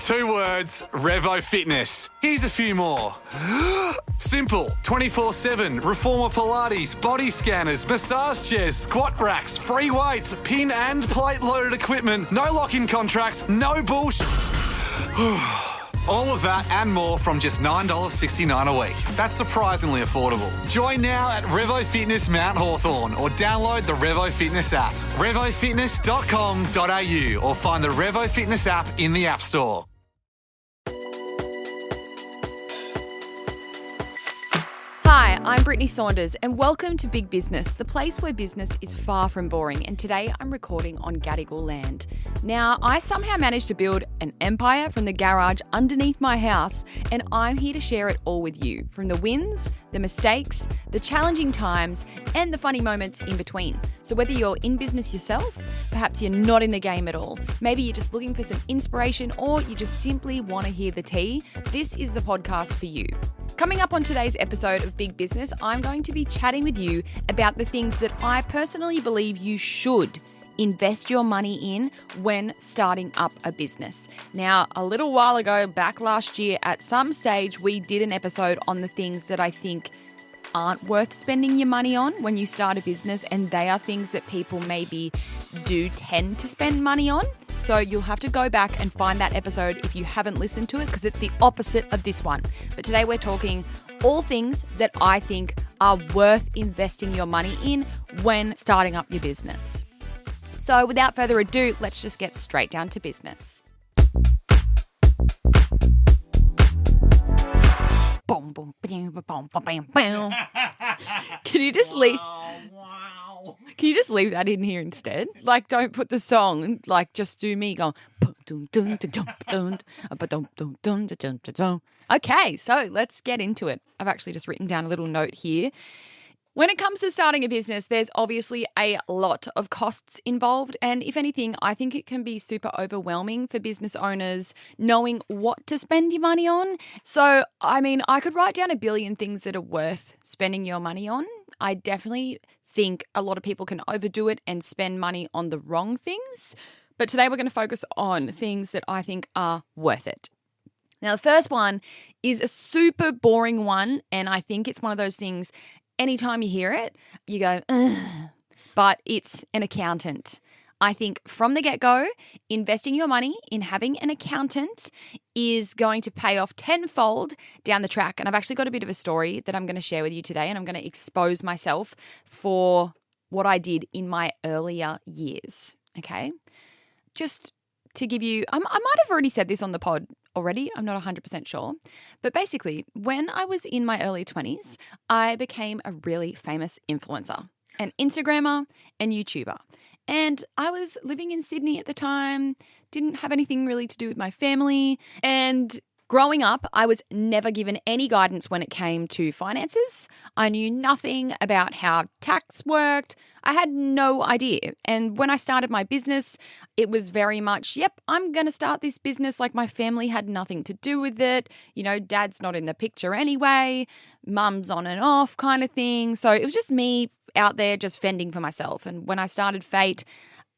2 words, Revo Fitness. Here's a few more. Simple, 24/7, reformer Pilates, body scanners, massage chairs, squat racks, free weights, pin and plate loaded equipment, no lock-in contracts, no bullshit. All of that and more from just $9.69 a week. That's surprisingly affordable. Join now at Revo Fitness Mount Hawthorn or download the Revo Fitness app. RevoFitness.com.au or find the Revo Fitness app in the App Store. Hi, I'm Brittney Saunders and welcome to Big Business, the place where business is far from boring, and today I'm recording on Gadigal land. Now, I somehow managed to build an empire from the garage underneath my house, and I'm here to share it all with you, from the wins, the mistakes, the challenging times, and the funny moments in between. So whether you're in business yourself, perhaps you're not in the game at all, maybe you're just looking for some inspiration, or you just simply want to hear the tea, this is the podcast for you. Coming up on today's episode of Big Business, I'm going to be chatting with you about the things that I personally believe you should invest your money in when starting up a business. Now, a little while ago, back last year, at some stage, we did an episode on the things that I think aren't worth spending your money on when you start a business, and they are things that people maybe do tend to spend money on. So you'll have to go back and find that episode if you haven't listened to it, because it's the opposite of this one. But today we're talking all things that I think are worth investing your money in when starting up your business. So without further ado, let's just get straight down to business. Can you just leave? Can you just leave that in here instead? Like, don't put the song. Like, just do me going. Okay, so let's get into it. I've actually just written down a little note here. When it comes to starting a business, there's obviously a lot of costs involved. And if anything, I think it can be super overwhelming for business owners knowing what to spend your money on. So, I mean, I could write down a billion things that are worth spending your money on. I definitely think a lot of people can overdo it and spend money on the wrong things. But today we're going to focus on things that I think are worth it. Now, the first one is a super boring one. And I think it's one of those things, anytime you hear it, you go, ugh, but it's an accountant. I think from the get-go, investing your money in having an accountant is going to pay off tenfold down the track. And I've actually got a bit of a story that I'm going to share with you today, and I'm going to expose myself for what I did in my earlier years, okay? Just to give you, I might have already said this on the pod already, I'm not 100% sure. But basically, when I was in my early 20s, I became a really famous influencer, an Instagrammer and YouTuber. And I was living in Sydney at the time, didn't have anything really to do with my family. And growing up, I was never given any guidance when it came to finances. I knew nothing about how tax worked. I had no idea. And when I started my business, it was very much, yep, I'm going to start this business. Like, my family had nothing to do with it. You know, dad's not in the picture anyway. Mum's on and off kind of thing. So it was just me out there just fending for myself. And when I started Fate,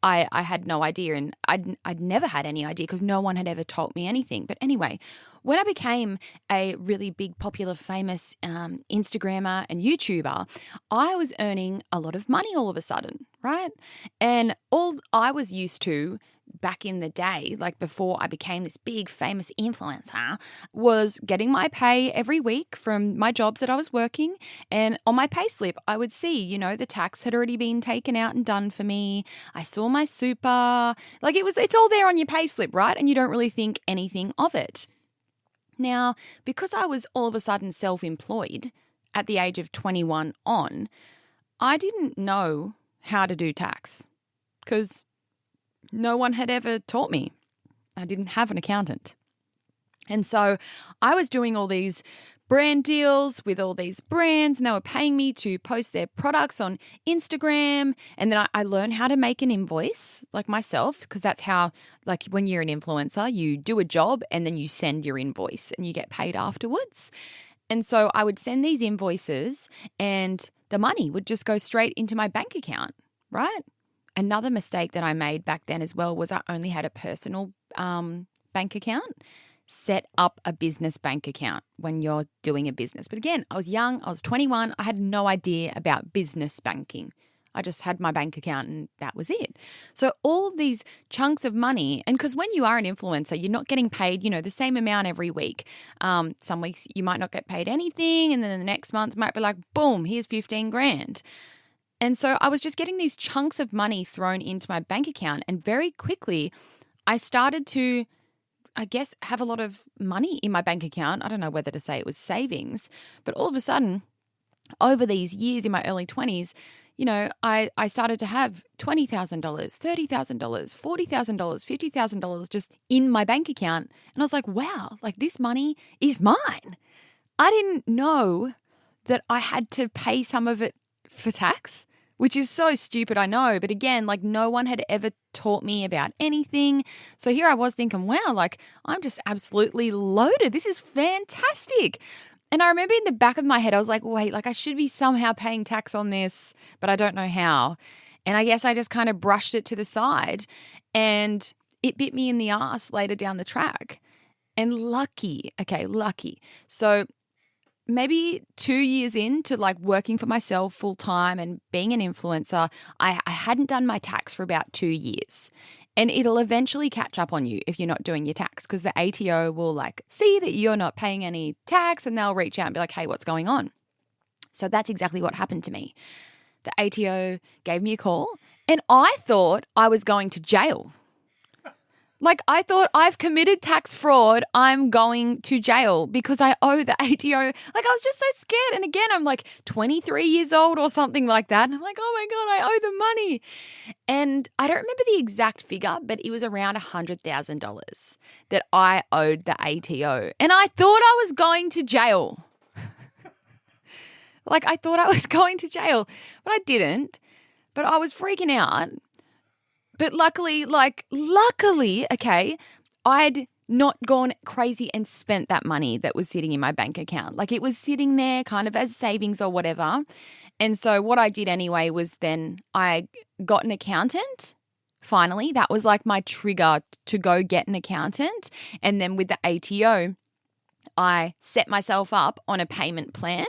I had no idea, and I'd never had any idea because no one had ever told me anything. But anyway, when I became a really big, popular, famous Instagrammer and YouTuber, I was earning a lot of money all of a sudden, right? And all I was used to back in the day, like before I became this big, famous influencer, was getting my pay every week from my jobs that I was working. And on my pay slip, I would see, you know, the tax had already been taken out and done for me. I saw my super, like it's all there on your pay slip, right? And you don't really think anything of it. Now, because I was all of a sudden self-employed at the age of 21 on, I didn't know how to do tax because no one had ever taught me. I didn't have an accountant. And so I was doing all these brand deals with all these brands, and they were paying me to post their products on Instagram. And then I learned how to make an invoice like myself, because that's how, like, when you're an influencer, you do a job and then you send your invoice and you get paid afterwards. And so I would send these invoices and the money would just go straight into my bank account, right? Another mistake that I made back then as well was I only had a personal bank account. Set up a business bank account when you're doing a business. But again, I was young. I was 21. I had no idea about business banking. I just had my bank account and that was it. So all these chunks of money, and because when you are an influencer, you're not getting paid, the same amount every week. Some weeks you might not get paid anything, and then the next month might be like, boom, here's 15 grand. And so I was just getting these chunks of money thrown into my bank account, and very quickly I started to, I guess, have a lot of money in my bank account. I don't know whether to say it was savings, but all of a sudden, over these years in my early 20s, I started to have $20,000, $30,000, $40,000, $50,000 just in my bank account. And I was like, wow, like this money is mine. I didn't know that I had to pay some of it for tax, which is so stupid, I know. But again, like no one had ever taught me about anything. So here I was thinking, wow, like I'm just absolutely loaded. This is fantastic. And I remember in the back of my head, I was like, wait, like I should be somehow paying tax on this, but I don't know how. And I guess I just kind of brushed it to the side and it bit me in the ass later down the track. And lucky. So maybe 2 years into like working for myself full time and being an influencer, I hadn't done my tax for about 2 years. And it'll eventually catch up on you if you're not doing your tax, because the ATO will like see that you're not paying any tax and they'll reach out and be like, hey, what's going on? So that's exactly what happened to me. The ATO gave me a call and I thought I was going to jail. Like I thought I've committed tax fraud. I'm going to jail because I owe the ATO. Like I was just so scared. And again, I'm like 23 years old or something like that. And I'm like, oh my God, I owe the money. And I don't remember the exact figure, but it was around $100,000 that I owed the ATO. And I thought I was going to jail. Like I thought I was going to jail, but I didn't. But I was freaking out. But luckily, okay, I'd not gone crazy and spent that money that was sitting in my bank account. Like it was sitting there kind of as savings or whatever. And so what I did anyway was then I got an accountant. Finally, that was like my trigger to go get an accountant. And then with the ATO, I set myself up on a payment plan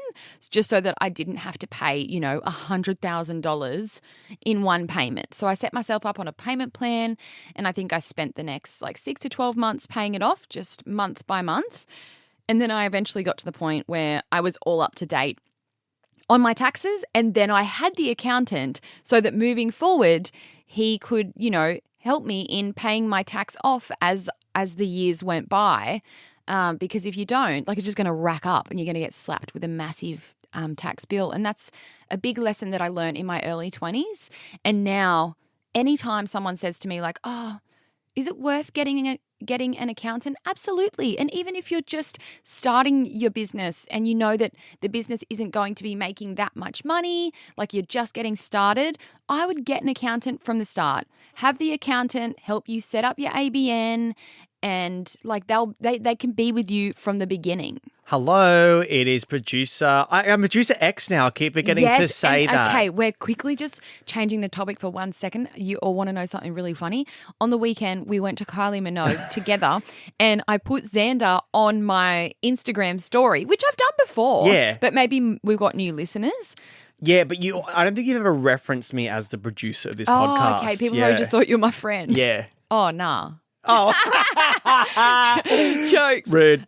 just so that I didn't have to pay, $100,000 in one payment. So I set myself up on a payment plan and I think I spent the next 6 to 12 months paying it off just month by month. And then I eventually got to the point where I was all up to date on my taxes. And then I had the accountant so that moving forward, he could, help me in paying my tax off as the years went by. Because if you don't, it's just going to rack up and you're going to get slapped with a massive tax bill. And that's a big lesson that I learned in my early 20s. And now anytime someone says to me oh, is it worth getting an accountant? Absolutely. And even if you're just starting your business and you know that the business isn't going to be making that much money, like you're just getting started, I would get an accountant from the start. Have the accountant help you set up your ABN and they can be with you from the beginning. Hello, it is I'm producer X now. I keep forgetting to say that. Okay, we're quickly just changing the topic for 1 second. You all want to know something really funny? On the weekend, we went to Kylie Minogue together and I put Xander on my Instagram story, which I've done before. Yeah. But maybe we've got new listeners. Yeah, but I don't think you've ever referenced me as the producer of this podcast. Oh, okay. People probably just thought you were my friend. Yeah. Oh, nah. Oh. Jokes. Rude.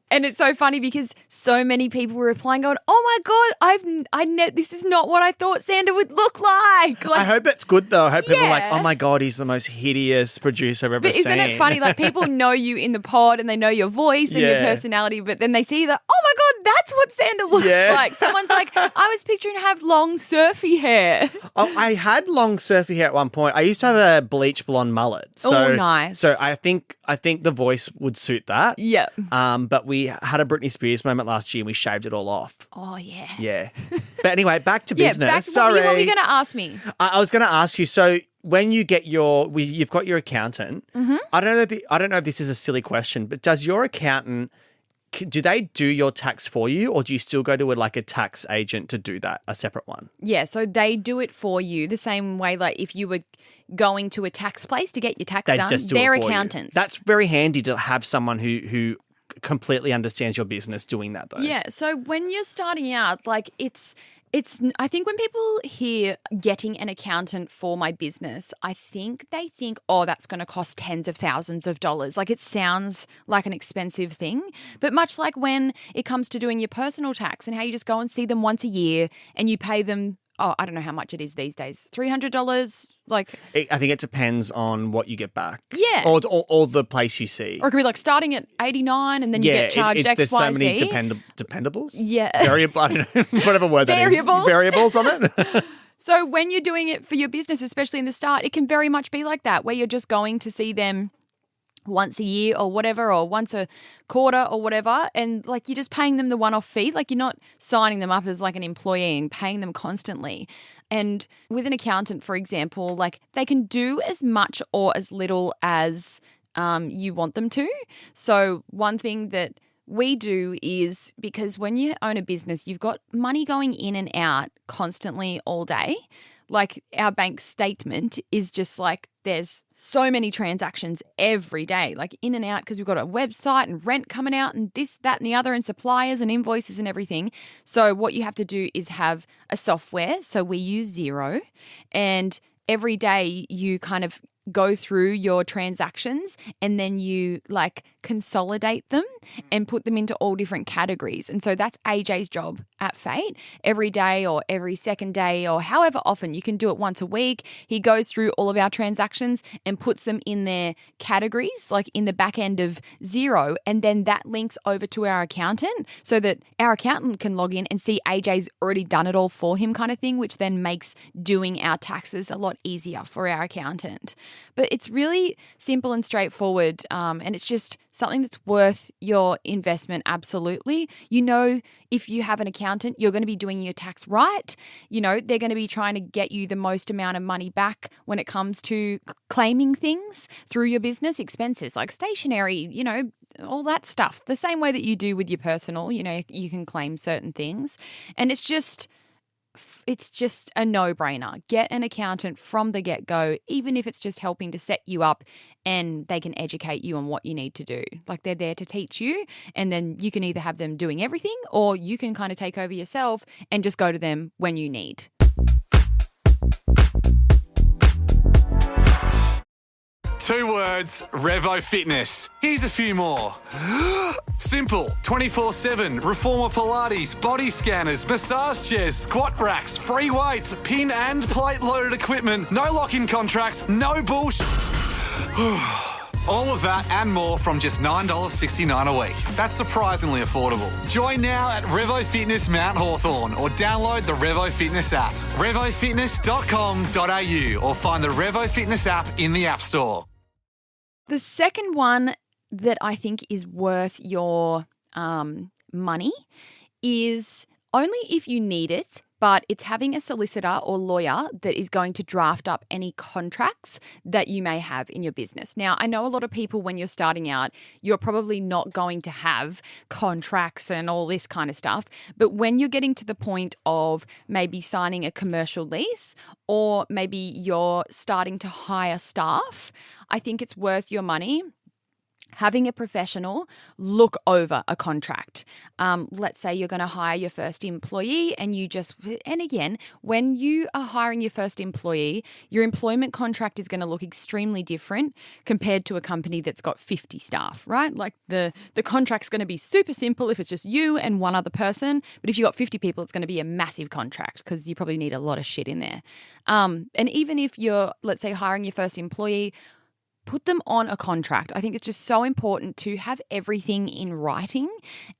And it's so funny because so many people were replying going, oh my God, this is not what I thought Xander would look like. I hope it's good though. I hope people are like, oh my God, he's the most hideous producer I've ever seen. But isn't it funny? People know you in the pod and they know your voice and your personality, but then they see that, oh my God, that's what Xander looks like. Someone's like, I was picturing to have long surfy hair. Oh, I had long surfy hair at one point. I used to have a bleach blonde mullet. So, nice. So I think the voice would suit that. Yeah. But we had a Brittney Spears moment last year and we shaved it all off. Oh, yeah. Yeah. But anyway, back to business. Sorry. What were you going to ask me? I was going to ask you, so when you get you've got your accountant, I don't know if this is a silly question, but does your accountant, do they do your tax for you or do you still go to a tax agent to do that, a separate one? Yeah, so they do it for you the same way if you were going to a tax place to get your tax They done. just do They're it for you. accountants. That's very handy to have someone who completely understands your business doing that, though. Yeah. So when you're starting out, like it's I think when people hear getting an accountant for my business, I think they think, oh, that's going to cost tens of thousands of dollars. Like it sounds like an expensive thing. But much like when it comes to doing your personal tax and how you just go and see them once a year and you pay them, I don't know how much it is these days, $300. Like, I think it depends on what you get back. Yeah. Or the place you see. Or it could be like starting at 89 and then you get charged X, there's Y, so many Z. dependables. Yeah. Variable, I don't know, whatever word that is. Variables. Variables on it. So when you're doing it for your business, especially in the start, it can very much be like that, where you're just going to see them once a year or whatever, or once a quarter or whatever, and like you're just paying them the one-off fee. Like you're not signing them up as like an employee and paying them constantly. And with an accountant, for example, like they can do as much or as little as you want them to. So one thing that we do is, because when you own a business, you've got money going in and out constantly all day. Like our bank statement is just like there's so many transactions every day, like in and out, because we've got a website and rent coming out and this, that, and the other, and suppliers and invoices and everything. So what you have to do is have a software. So we use Xero, and every day you kind of go through your transactions and then you like consolidate them and put them into all different categories. And so that's AJ's job at Fate. Every day or every second day or however often, you can do it once a week. He goes through all of our transactions and puts them in their categories, like in the back end of Xero. And then that links over to our accountant so that our accountant can log in and see AJ's already done it all for him, kind of thing, which then makes doing our taxes a lot easier for our accountant. But it's really simple and straightforward, and it's just something that's worth your investment, absolutely. You know, if you have an accountant, you're going to be doing your tax right. You know, they're going to be trying to get you the most amount of money back when it comes to claiming things through your business expenses, like stationery, you know, all that stuff. The same way that you do with your personal, you know, you can claim certain things. And it's just a no-brainer. Get an accountant from the get-go, even if it's just helping to set you up and they can educate you on what you need to do. Like they're there to teach you, and then you can either have them doing everything or you can kind of take over yourself and just go to them when you need. Two words, Revo Fitness. Here's a few more. Simple, 24/7, reformer Pilates, body scanners, massage chairs, squat racks, free weights, pin and plate loaded equipment, no lock-in contracts, no bullshit. All of that and more from just $9.69 a week. That's surprisingly affordable. Join now at Revo Fitness Mount Hawthorn or download the Revo Fitness app. RevoFitness.com.au or find the Revo Fitness app in the App Store. The second one that I think is worth your money is only if you need it, but it's having a solicitor or lawyer that is going to draft up any contracts that you may have in your business. Now, I know a lot of people, when you're starting out, you're probably not going to have contracts and all this kind of stuff. But when you're getting to the point of maybe signing a commercial lease, or maybe you're starting to hire staff, I think it's worth your money having a professional look over a contract. Let's say you're going to hire your first employee and again, when you are hiring your first employee, your employment contract is going to look extremely different compared to a company that's got 50 staff, right? Like the contract's going to be super simple if it's just you and one other person. But if you've got 50 people, it's going to be a massive contract because you probably need a lot of shit in there. And even if you're, let's say, hiring your first employee, put them on a contract. I think it's just so important to have everything in writing.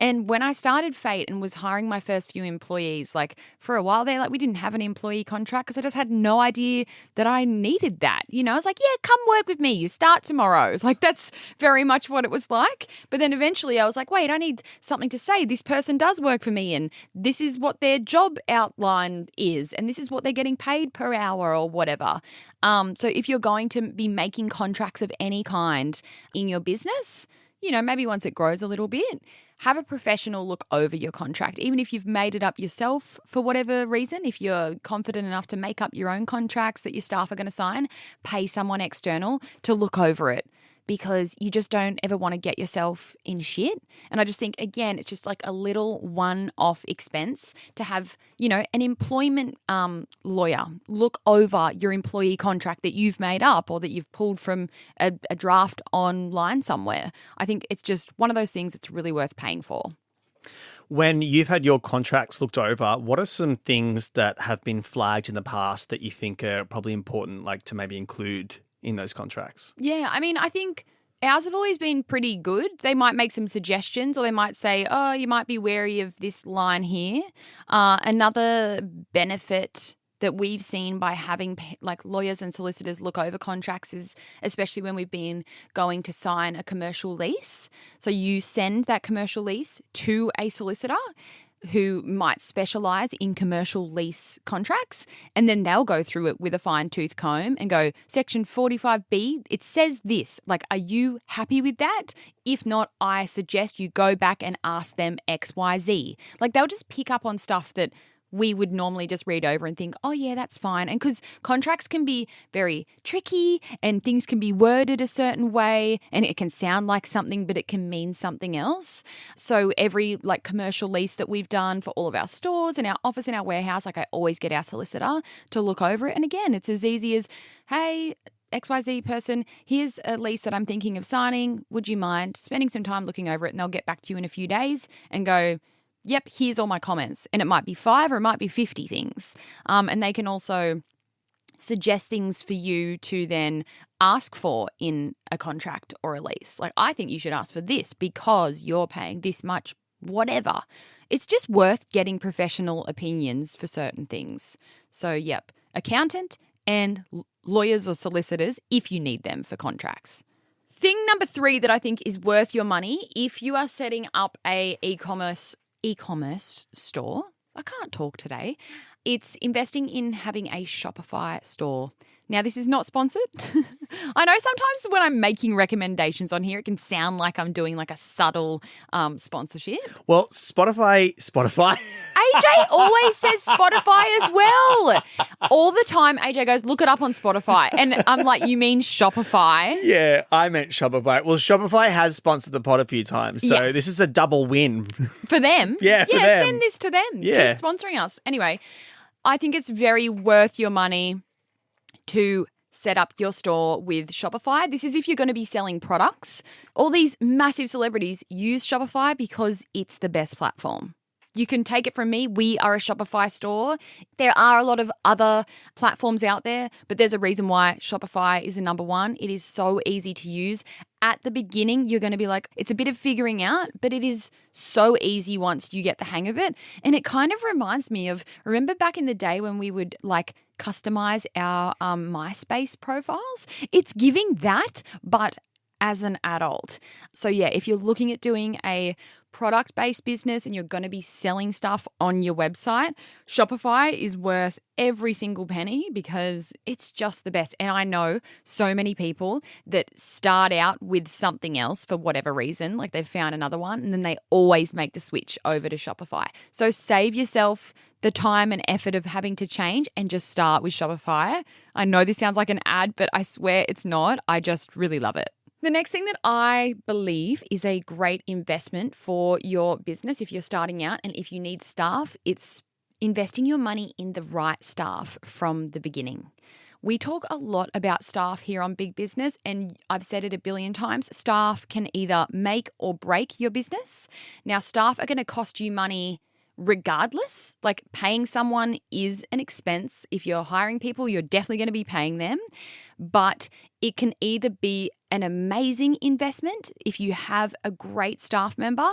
And when I started Fate and was hiring my first few employees, like for a while there, like we didn't have an employee contract because I just had no idea that I needed that. You know, I was like, yeah, come work with me. You start tomorrow. Like that's very much what it was like. But then eventually I was like, wait, I need something to say. This person does work for me and this is what their job outline is and this is what they're getting paid per hour or whatever. So if you're going to be making contracts of any kind in your business, maybe once it grows a little bit, have a professional look over your contract. Even if you've made it up yourself for whatever reason, if you're confident enough to make up your own contracts that your staff are going to sign, pay someone external to look over it, because you just don't ever want to get yourself in shit. And I just think, again, it's just like a little one-off expense to have, an employment lawyer look over your employee contract that you've made up or that you've pulled from a draft online somewhere. I think it's just one of those things that's really worth paying for. When you've had your contracts looked over, what are some things that have been flagged in the past that you think are probably important, like to maybe include in those contracts? Yeah, I think ours have always been pretty good. They might make some suggestions, or they might say, oh, you might be wary of this line here. Another benefit that we've seen by having like lawyers and solicitors look over contracts is, especially when we've been going to sign a commercial lease. So you send that commercial lease to a solicitor who might specialise in commercial lease contracts, and then they'll go through it with a fine-tooth comb and go, Section 45B, it says this. Like, are you happy with that? If not, I suggest you go back and ask them XYZ. Like, they'll just pick up on stuff that we would normally just read over and think, oh, yeah, that's fine. And because contracts can be very tricky and things can be worded a certain way and it can sound like something, but it can mean something else. So every like commercial lease that we've done for all of our stores and our office and our warehouse, like I always get our solicitor to look over it. And again, it's as easy as, hey, XYZ person, here's a lease that I'm thinking of signing. Would you mind spending some time looking over it? And they'll get back to you in a few days and go, yep, here's all my comments. And it might be 5 or it might be 50 things. And they can also suggest things for you to then ask for in a contract or a lease. Like, I think you should ask for this because you're paying this much, whatever. It's just worth getting professional opinions for certain things. So, yep, accountant and lawyers or solicitors if you need them for contracts. Thing number 3 that I think is worth your money, if you are setting up a e-commerce store. I can't talk today. It's investing in having a Shopify store. Now, this is not sponsored. I know sometimes when I'm making recommendations on here, it can sound like I'm doing like a subtle sponsorship. Well, Spotify. AJ always says Spotify as well. All the time, AJ goes, look it up on Spotify. And I'm like, you mean Shopify? Yeah, I meant Shopify. Well, Shopify has sponsored the pod a few times, so Yes. This is a double win. For them? Yeah, for them. Send this to them. Yeah. Keep sponsoring us. Anyway, I think it's very worth your money to set up your store with Shopify. This is if you're going to be selling products. All these massive celebrities use Shopify because it's the best platform. You can take it from me. We are a Shopify store. There are a lot of other platforms out there, but there's a reason why Shopify is the number one. It is so easy to use. At the beginning, you're going to be like, it's a bit of figuring out, but it is so easy once you get the hang of it. And it kind of reminds me of, remember back in the day when we would like customize our MySpace profiles? It's giving that, but as an adult. So yeah, if you're looking at doing a product-based business and you're going to be selling stuff on your website, Shopify is worth every single penny because it's just the best. And I know so many people that start out with something else for whatever reason, like they've found another one, and then they always make the switch over to Shopify. So save yourself the time and effort of having to change and just start with Shopify. I know this sounds like an ad, but I swear it's not. I just really love it. The next thing that I believe is a great investment for your business if you're starting out and if you need staff, it's investing your money in the right staff from the beginning. We talk a lot about staff here on Big Business, and I've said it a billion times. Staff can either make or break your business. Now, staff are going to cost you money regardless. Like, paying someone is an expense. If you're hiring people, you're definitely going to be paying them. But it can either be an amazing investment if you have a great staff member,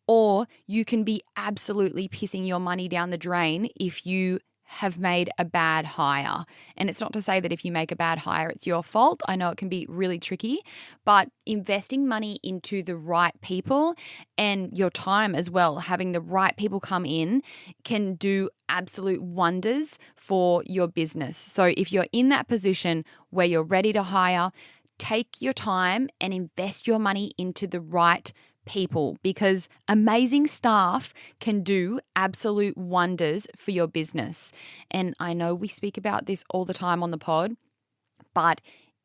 or you can be absolutely pissing your money down the drain if you have made a bad hire. And it's not to say that if you make a bad hire, it's your fault. I know it can be really tricky, but investing money into the right people and your time as well, having the right people come in can do absolute wonders for your business. So if you're in that position where you're ready to hire, take your time and invest your money into the right people, because amazing staff can do absolute wonders for your business. And I know we speak about this all the time on the pod, but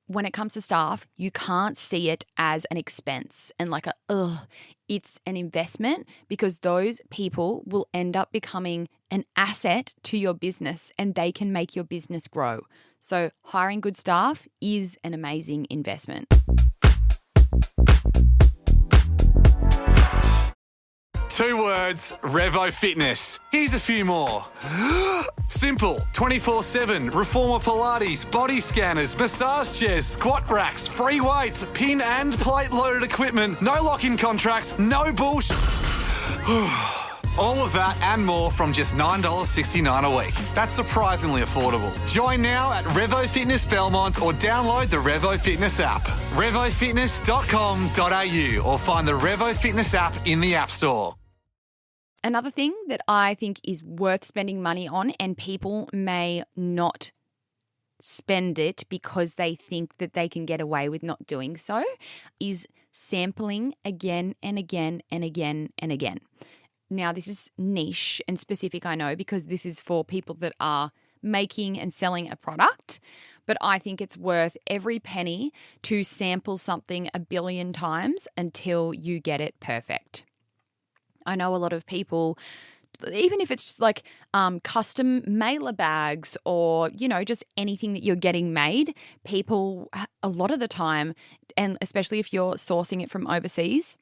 when it comes to staff, you can't see it as an expense and like it's an investment, because those people will end up becoming an asset to your business and they can make your business grow. So hiring good staff is an amazing investment. Two words, Revo Fitness. Here's a few more. Simple, 24/7, reformer Pilates, body scanners, massage chairs, squat racks, free weights, pin and plate loaded equipment, no lock-in contracts, no bullshit. All of that and more from just $9.69 a week. That's surprisingly affordable. Join now at Revo Fitness Belmont or download the Revo Fitness app. RevoFitness.com.au or find the Revo Fitness app in the App Store. Another thing that I think is worth spending money on, and people may not spend it because they think that they can get away with not doing so, is sampling again and again and again and again. Now, this is niche and specific, I know, because this is for people that are making and selling a product, but I think it's worth every penny to sample something a billion times until you get it perfect. I know a lot of people, even if it's like custom mailer bags or, just anything that you're getting made, people a lot of the time, and especially if you're sourcing it from overseas,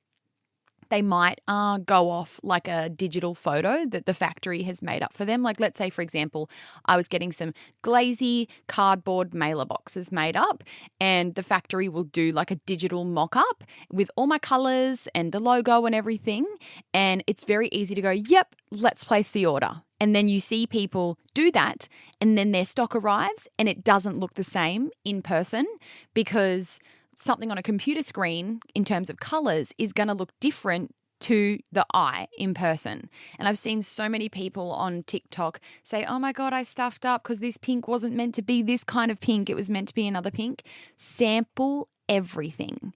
they might go off like a digital photo that the factory has made up for them. Like, let's say, for example, I was getting some glazy cardboard mailer boxes made up, and the factory will do like a digital mock-up with all my colors and the logo and everything. And it's very easy to go, yep, let's place the order. And then you see people do that, and then their stock arrives and it doesn't look the same in person, because something on a computer screen in terms of colors is going to look different to the eye in person. And I've seen so many people on TikTok say, oh my God, I stuffed up because this pink wasn't meant to be this kind of pink. It was meant to be another pink. Sample everything.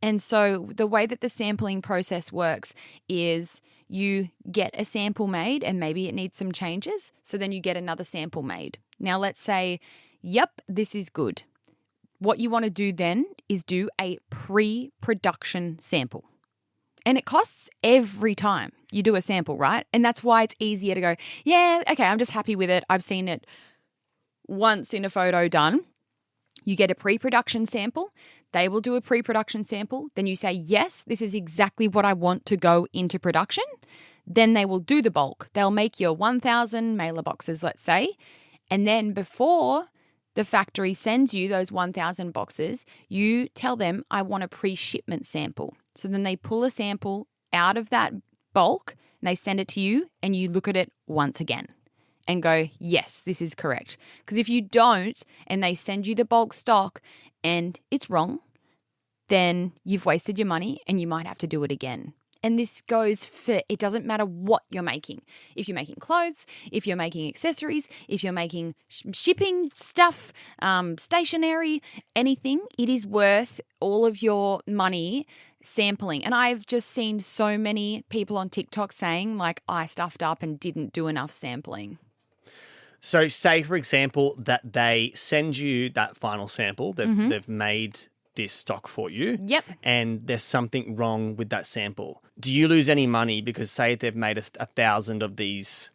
And so the way that the sampling process works is you get a sample made and maybe it needs some changes. So then you get another sample made. Now let's say, yep, this is good. What you want to do then is do a pre-production sample. And it costs every time you do a sample, right? And that's why it's easier to go, yeah, okay, I'm just happy with it. I've seen it once in a photo done. You get a pre-production sample. They will do a pre-production sample. Then you say, yes, this is exactly what I want to go into production. Then they will do the bulk. They'll make your 1,000 mailer boxes, let's say. And then before the factory sends you those 1,000 boxes, you tell them, I want a pre-shipment sample. So then they pull a sample out of that bulk and they send it to you, and you look at it once again and go, yes, this is correct. Because if you don't and they send you the bulk stock and it's wrong, then you've wasted your money and you might have to do it again. And this goes for, it doesn't matter what you're making. If you're making clothes, if you're making accessories, if you're making shipping stuff, stationery, anything, it is worth all of your money sampling. And I've just seen so many people on TikTok saying, like, I stuffed up and didn't do enough sampling. So say, for example, that they send you that final sample, they've made this stock for you. Yep. And there's something wrong with that sample. Do you lose any money because, say, they've made 1,000 of these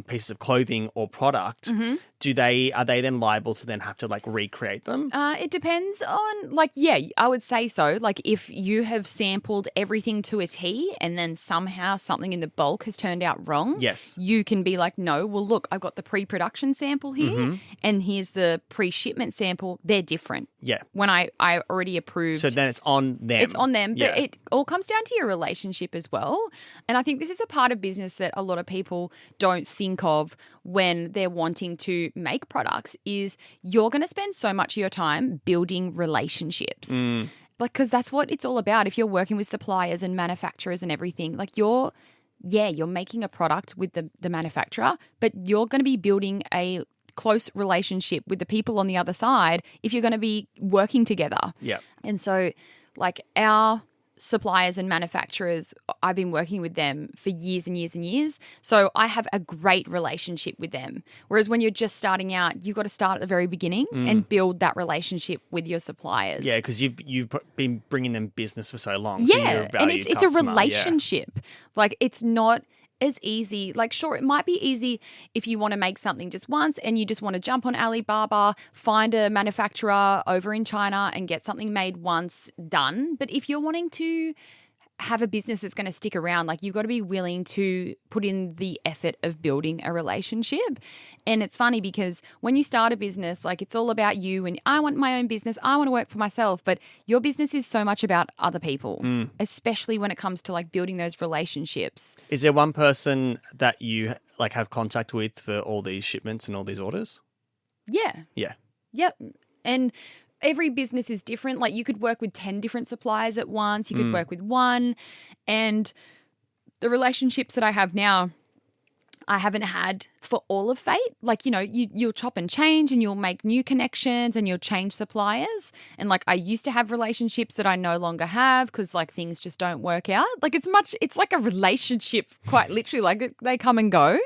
pieces of clothing or product? Mm-hmm. Are they then liable to then have to like recreate them? It depends on, like, yeah, I would say so. Like, if you have sampled everything to a T and then somehow something in the bulk has turned out wrong, yes, you can be like, no, well, look, I've got the pre-production sample here and here's the pre-shipment sample. They're different. Yeah. When I already approved. So then it's on them. It's on them, but Yeah. it all comes down to your relationship as well. And I think this is a part of business that a lot of people don't think of when they're wanting to make products, is you're going to spend so much of your time building relationships. Like, because that's what it's all about. If you're working with suppliers and manufacturers and everything, like you're making a product with the manufacturer, but you're going to be building a close relationship with the people on the other side if you're going to be working together. Yeah. And so like our suppliers and manufacturers, I've been working with them for years and years and years. So I have a great relationship with them. Whereas when you're just starting out, you've got to start at the very beginning and build that relationship with your suppliers. Yeah, because you've been bringing them business for so long. So Yeah, and it's a relationship. Yeah. Like it's not as easy. Like, sure, it might be easy if you want to make something just once and you just want to jump on Alibaba, find a manufacturer over in China and get something made once, done. But if you're wanting to have a business that's going to stick around, like you've got to be willing to put in the effort of building a relationship. And it's funny because when you start a business, like it's all about you and I want my own business. I want to work for myself. But your business is so much about other people, especially when it comes to like building those relationships. Is there one person that you like have contact with for all these shipments and all these orders? Yeah. Yeah. Yep. And every business is different. Like you could work with 10 different suppliers at once. You could work with one. And the relationships that I have now, I haven't had for all of Fate. Like, you know, you'll chop and change and you'll make new connections and you'll change suppliers. And like I used to have relationships that I no longer have because like things just don't work out. Like it's like a relationship quite literally. Like they come and go.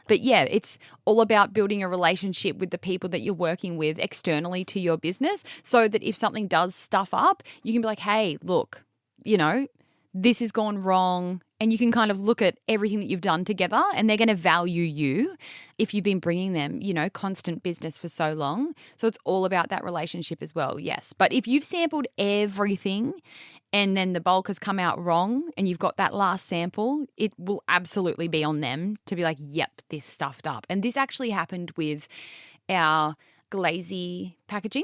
But yeah, it's all about building a relationship with the people that you're working with externally to your business so that if something does stuff up, you can be like, hey, look, you know, this has gone wrong. And you can kind of look at everything that you've done together and they're going to value you if you've been bringing them, you know, constant business for so long. So it's all about that relationship as well, yes. But if you've sampled everything and then the bulk has come out wrong and you've got that last sample, it will absolutely be on them to be like, yep, this stuffed up. And this actually happened with our glazy packaging.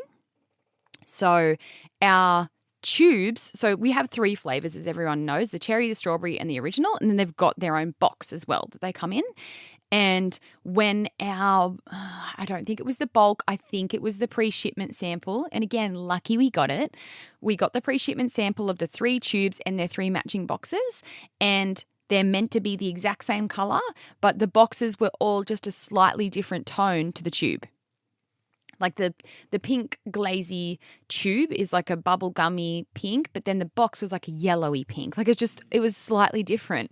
So our tubes, so we have 3 flavors as everyone knows, the cherry, the strawberry and the original, and then they've got their own box as well that they come in. And when I don't think it was the bulk, I think it was the pre-shipment sample. And again, lucky we got it. We got the pre-shipment sample of the 3 tubes and their 3 matching boxes. And they're meant to be the exact same color, but the boxes were all just a slightly different tone to the tube. Like the pink glazy tube is like a bubblegummy pink, but then the box was like a yellowy pink. Like it was slightly different.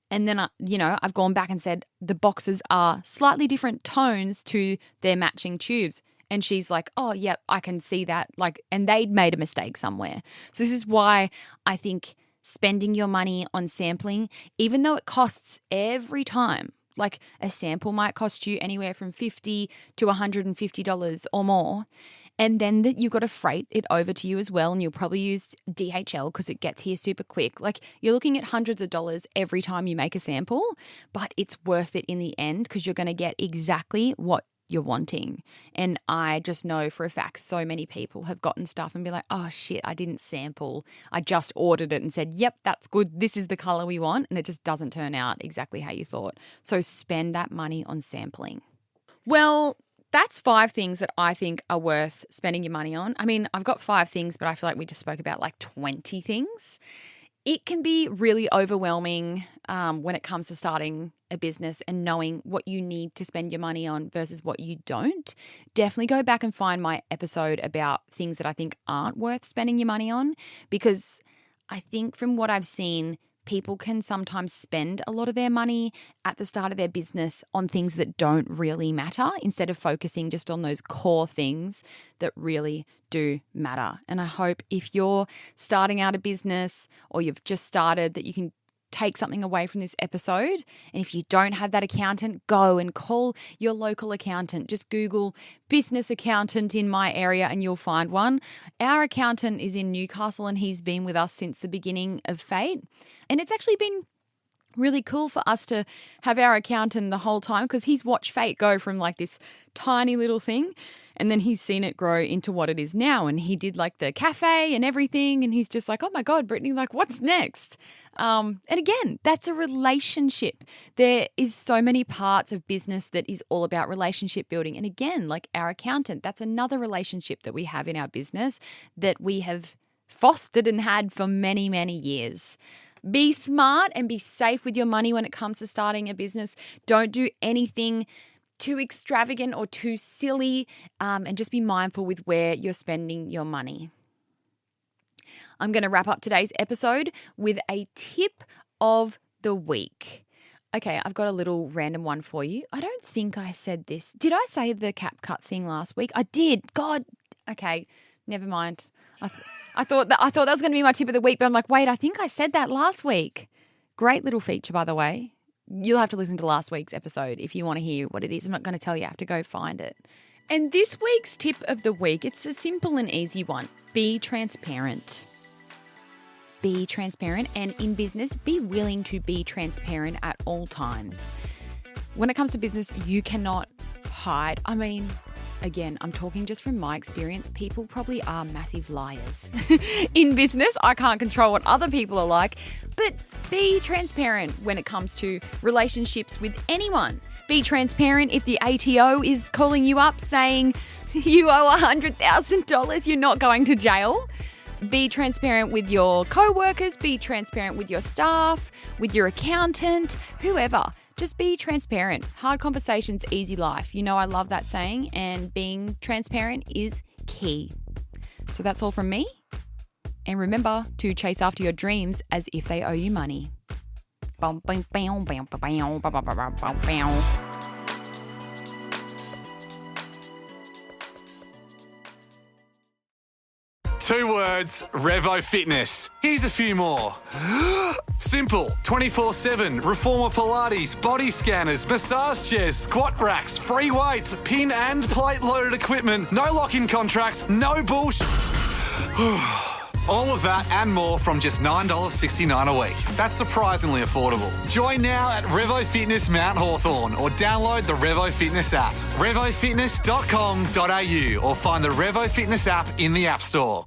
And then, I've gone back and said the boxes are slightly different tones to their matching tubes. And she's like, oh, yeah, I can see that. Like, and they'd made a mistake somewhere. So this is why I think spending your money on sampling, even though it costs every time, like a sample might cost you anywhere from $50 to $150 or more. And then that you've got to freight it over to you as well. And you'll probably use DHL because it gets here super quick. Like you're looking at hundreds of dollars every time you make a sample, but it's worth it in the end because you're going to get exactly what you're wanting. And I just know for a fact so many people have gotten stuff and be like, oh shit, I didn't sample. I just ordered it and said, yep, that's good. This is the color we want. And it just doesn't turn out exactly how you thought. So spend that money on sampling. Well, that's 5 things that I think are worth spending your money on. I mean, I've got 5 things, but I feel like we just spoke about like 20 things. It can be really overwhelming when it comes to starting a business and knowing what you need to spend your money on versus what you don't. Definitely go back and find my episode about things that I think aren't worth spending your money on, because I think from what I've seen, people can sometimes spend a lot of their money at the start of their business on things that don't really matter instead of focusing just on those core things that really do matter. And I hope if you're starting out a business or you've just started that you can take something away from this episode. And if you don't have that accountant, go and call your local accountant. Just Google business accountant in my area and you'll find one. Our accountant is in Newcastle and he's been with us since the beginning of Fate. And it's actually been really cool for us to have our accountant the whole time because he's watched Fate go from like this tiny little thing and then he's seen it grow into what it is now. And he did like the cafe and everything. And he's just like, oh my God, Brittney, like what's next? And again, that's a relationship. There is so many parts of business that is all about relationship building. And again, like our accountant, that's another relationship that we have in our business that we have fostered and had for many, many years. Be smart and be safe with your money when it comes to starting a business. Don't do anything too extravagant or too silly, and just be mindful with where you're spending your money. I'm going to wrap up today's episode with a tip of the week. Okay, I've got a little random one for you. I don't think I said this. Did I say the cap cut thing last week? I did. God. Okay, never mind. I thought that was going to be my tip of the week, but I'm like, wait, I think I said that last week. Great little feature, by the way. You'll have to listen to last week's episode if you want to hear what it is. I'm not going to tell you. I have to go find it. And this week's tip of the week, it's a simple and easy one. Be transparent. Be transparent, and in business, be willing to be transparent at all times. When it comes to business, you cannot hide. I mean, again, I'm talking just from my experience. People probably are massive liars. In business, I can't control what other people are like, but be transparent when it comes to relationships with anyone. Be transparent if the ATO is calling you up saying you owe $100,000, you're not going to jail. Be transparent with your co-workers, be transparent with your staff, with your accountant, whoever. Just be transparent. Hard conversations, easy life. You know I love that saying, and being transparent is key. So that's all from me. And remember to chase after your dreams as if they owe you money. 2 words, Revo Fitness. Here's a few more. Simple, 24/7, reformer Pilates, body scanners, massage chairs, squat racks, free weights, pin and plate loaded equipment, no lock-in contracts, no bullshit. All of that and more from just $9.69 a week. That's surprisingly affordable. Join now at Revo Fitness Mount Hawthorn or download the Revo Fitness app. RevoFitness.com.au or find the Revo Fitness app in the App Store.